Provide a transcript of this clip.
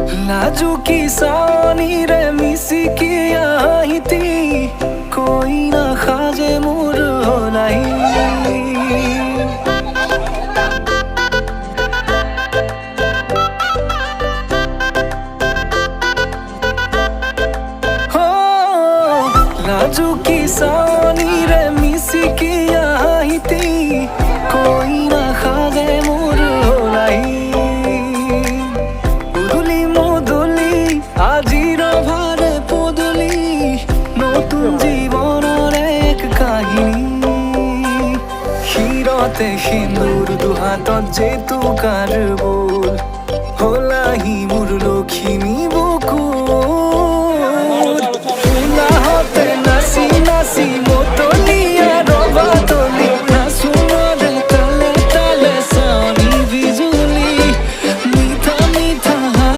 लाजू की सानी रे मिसी की आईती कोई ना खाजे मोर होलाई हो लाजू की सानी रे मिसी की आईती कोई ना खाजे मोर होलाई আজিরা ভারে পদলি নতুন জীবনের এক কাহিনী শিরতে সিন্দুর দুহাতত যেতু কার বল হলাহি